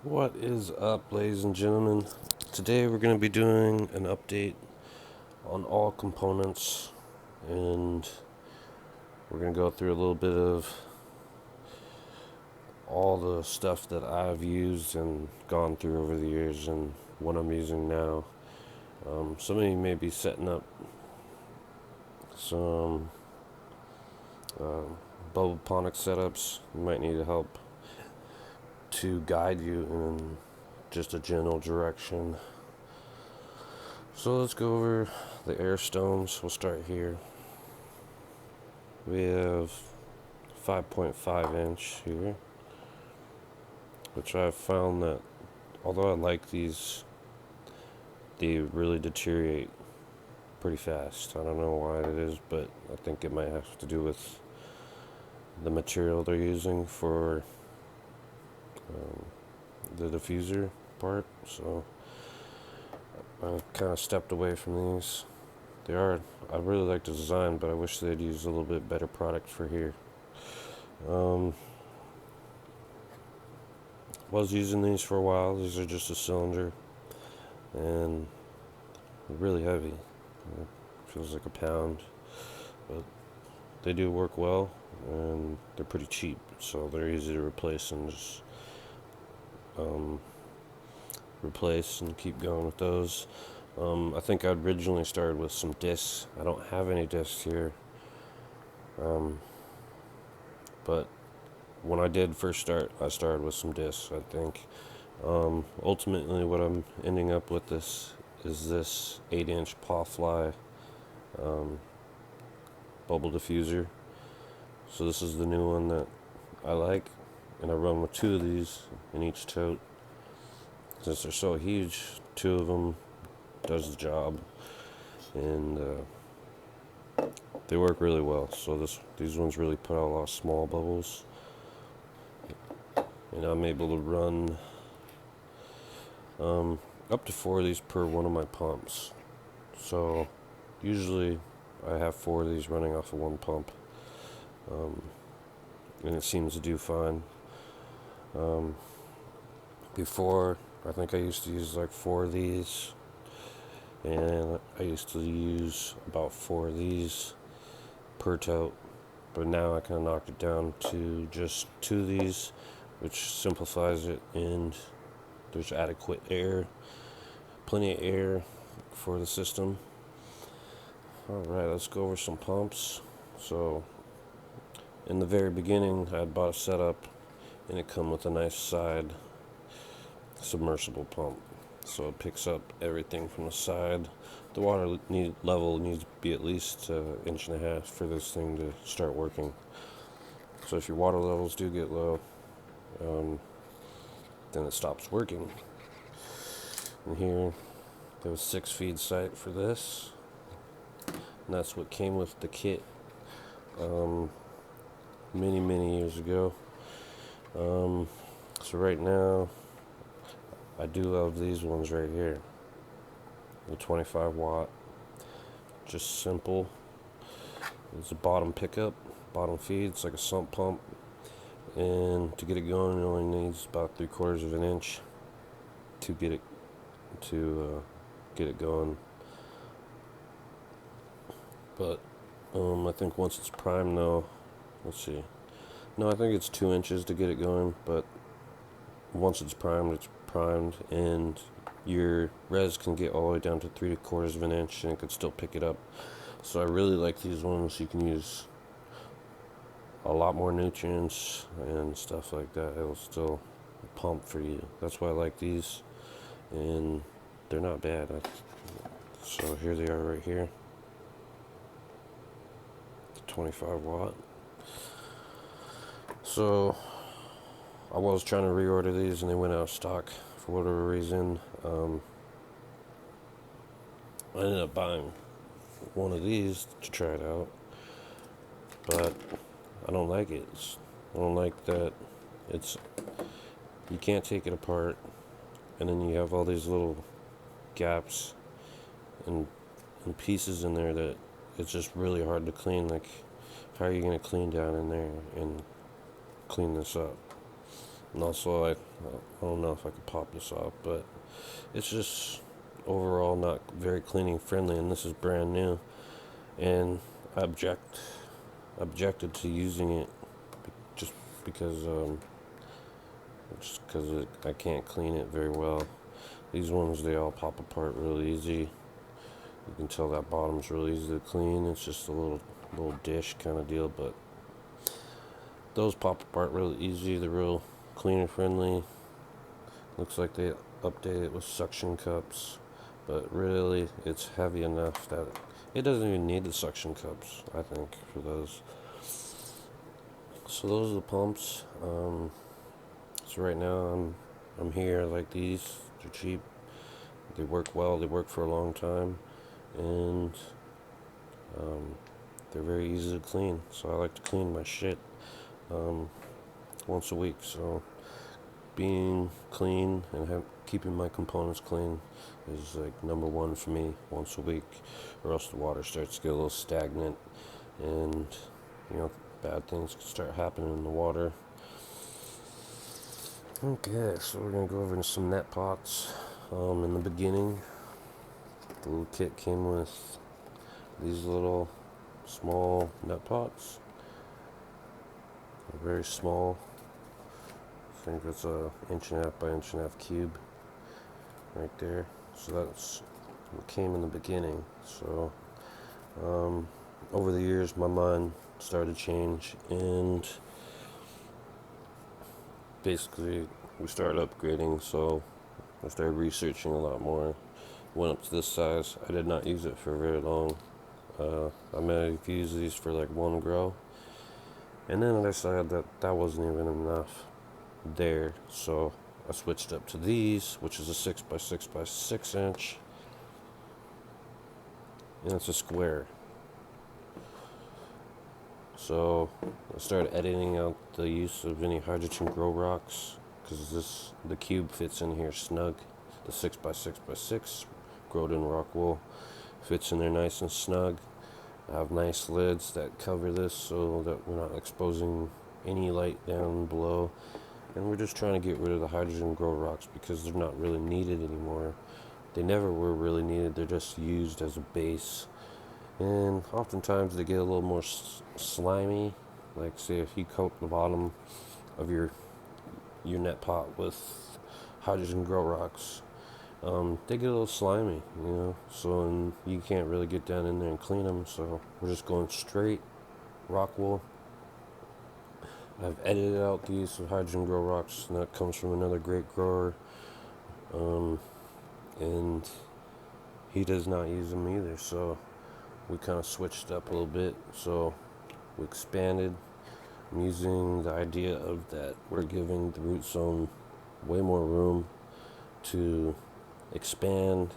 What is up, ladies and gentlemen? Today we're going to be doing an update on all components, and we're going to go through a little bit of all the stuff that I've used and gone through over the years and what I'm using now. Some of you may be setting up some Bubbleponics setups. You might need help to guide you in just a general direction. So let's go over the air stones. We'll start here. We have 5.5 inch here, which I've found that although I like these, they really deteriorate pretty fast. I don't know why it is, but I think it might have to do with the material they're using for the diffuser part. So I kind of stepped away from these. I really like the design, but I wish they'd use a little bit better product for here. Was using these for a while. These are just a cylinder, and really heavy. Feels like a pound, but they do work well, and they're pretty cheap, so they're easy to replace and just replace and keep going with those. I think I originally started with some discs. I don't have any discs here, but when I did first start, I started with some discs, I think. Ultimately, what I'm ending up with is this 8-inch Pawfly bubble diffuser. So this is the new one that I like, and I run with 2 of these in each tote. Since they're so huge, 2 of them does the job, and they work really well. So these ones really put out a lot of small bubbles, and I'm able to run up to 4 of these per one of my pumps. So usually I have 4 of these running off of one pump, and it seems to do fine. Before, I think I used to use like 4 of these, and I used to use about 4 of these per tote, but now I kind of knocked it down to just 2 of these, which simplifies it, and there's adequate air, plenty of air for the system. Alright, let's go over some pumps. So in the very beginning, I had bought a setup, and it come with a nice side submersible pump, so it picks up everything from the side. The water level needs to be at least an inch and a half for this thing to start working. So if your water levels do get low, then it stops working. And here, there was 6 feed sight for this, and that's what came with the kit many years ago. So right now, I do love these ones right here. The 25 watt, just simple. It's a bottom pickup, bottom feed. It's like a sump pump, and to get it going, it only needs about 3/4 of an inch to get it going. But I think once it's primed, though, let's see. No, I think it's 2 inches to get it going, but once it's primed, and your res can get all the way down to 3/4 of an inch, and it could still pick it up. So I really like these ones. You can use a lot more nutrients and stuff like that. It'll still pump for you. That's why I like these, and they're not bad. So here they are right here. 25 watt. So I was trying to reorder these, and they went out of stock for whatever reason. I ended up buying one of these to try it out, but I don't like it. I don't like that you can't take it apart, and then you have all these little gaps and pieces in there that it's just really hard to clean. Like, how are you going to clean down in there and clean this up? And also, I don't know if I could pop this off, but it's just overall not very cleaning friendly, and this is brand new. And I objected to using it just because I can't clean it very well. These ones, they all pop apart really easy. You can tell that bottom's really easy to clean. It's just a little dish kind of deal, but those pop apart really easy. They're real cleaner friendly. Looks like they updated it with suction cups, but really it's heavy enough that it doesn't even need the suction cups, I think, for those. So those are the pumps. So right now I'm here. I like these. They're cheap. They work well. They work for a long time, and they're very easy to clean. So I like to clean my shit once a week. So being clean and keeping my components clean is like number one for me once a week, or else the water starts to get a little stagnant, and bad things can start happening in the water. Okay, so we're gonna go over into some net pots. In the beginning, the little kit came with these little small net pots. They're very small. I think it's a 1.5 by 1.5 cube right there. So that's what came in the beginning. So over the years, my mind started to change, and basically we started upgrading. So I started researching a lot more. Went up to this size. I did not use it for very long. I may have used these for like one grow, and then I decided that wasn't even enough there. So I switched up to these, which is a 6 by 6 by 6 inch, and it's a square. So I started editing out the use of any hydrogen grow rocks, because the cube fits in here snug. The 6 by 6 by 6 growed in rock wool fits in there nice and snug. I have nice lids that cover this so that we're not exposing any light down below. And we're just trying to get rid of the hydrogen grow rocks because they're not really needed anymore. They never were really needed. They're just used as a base. And oftentimes they get a little more slimy. Like, say, if you coat the bottom of your net pot with hydrogen grow rocks, they get a little slimy, so and you can't really get down in there and clean them. So we're just going straight rock wool. I've edited out the use of hydrogen grow rocks, and that comes from another great grower, and he does not use them either. So we kind of switched up a little bit. So we expanded. I'm using the idea of that we're giving the root zone way more room to expand,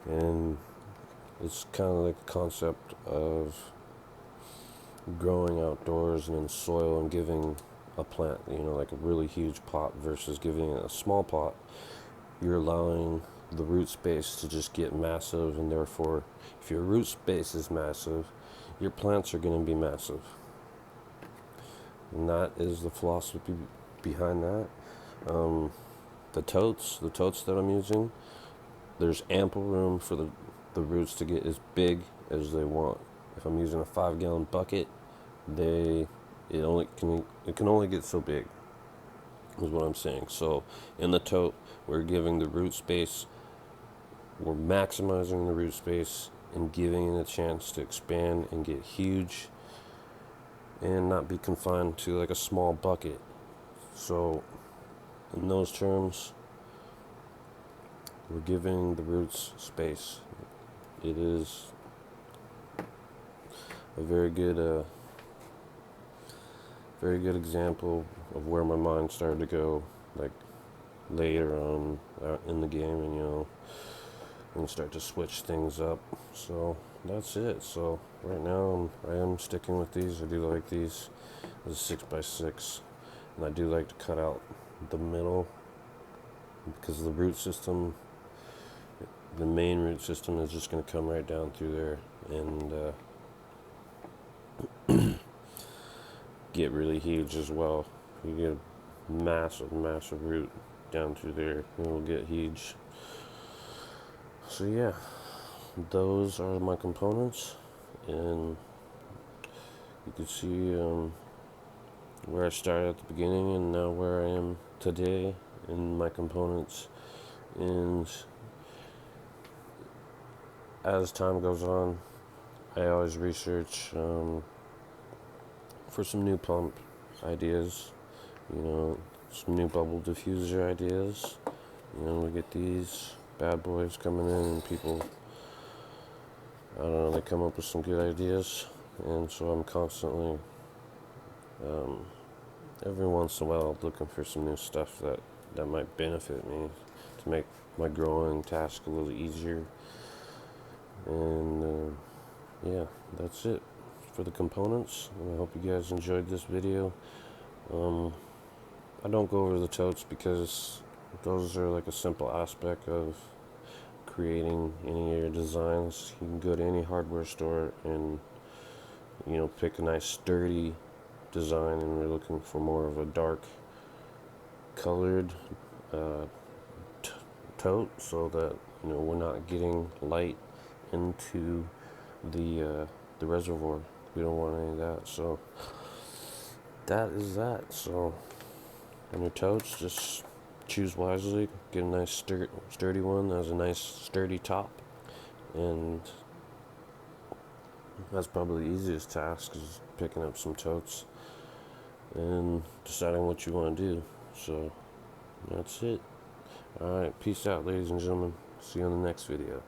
and it's kind of like a concept of growing outdoors and in soil and giving a plant, like a really huge pot versus giving it a small pot. You're allowing the root space to just get massive, and therefore if your root space is massive, your plants are going to be massive. And that is the philosophy behind that. The totes that I'm using, there's ample room for the roots to get as big as they want. If I'm using a 5-gallon bucket, it can only get so big, is what I'm saying. So in the tote, we're giving the root space, we're maximizing the root space and giving it a chance to expand and get huge and not be confined to like a small bucket. So in those terms, we're giving the roots space. It is a very good example of where my mind started to go, like later on in the game, and start to switch things up. So that's it. So right now I am sticking with these. I do like these. This is 6 by 6, and I do like to cut out the middle because the main root system is just going to come right down through there and get really huge as well. You get massive, massive root down through there. It will get huge. So yeah, those are my components, and you can see where I started at the beginning and now where I am today in my components. And as time goes on, I always research for some new pump ideas, some new bubble diffuser ideas. We get these bad boys coming in, and people, I don't know, they come up with some good ideas, and so I'm constantly, every once in a while, looking for some new stuff that might benefit me to make my growing task a little easier. And yeah, that's it for the components. I hope you guys enjoyed this video. I don't go over the totes because those are like a simple aspect of creating any of your designs. You can go to any hardware store and pick a nice sturdy design, and we're looking for more of a dark colored tote, so that we're not getting light into the reservoir. We don't want any of that. So that is that. So on your totes, just choose wisely. Get a nice sturdy one that has a nice sturdy top, and that's probably the easiest task, is picking up some totes and deciding what you want to do. So that's it. Alright, peace out, ladies and gentlemen. See you on the next video.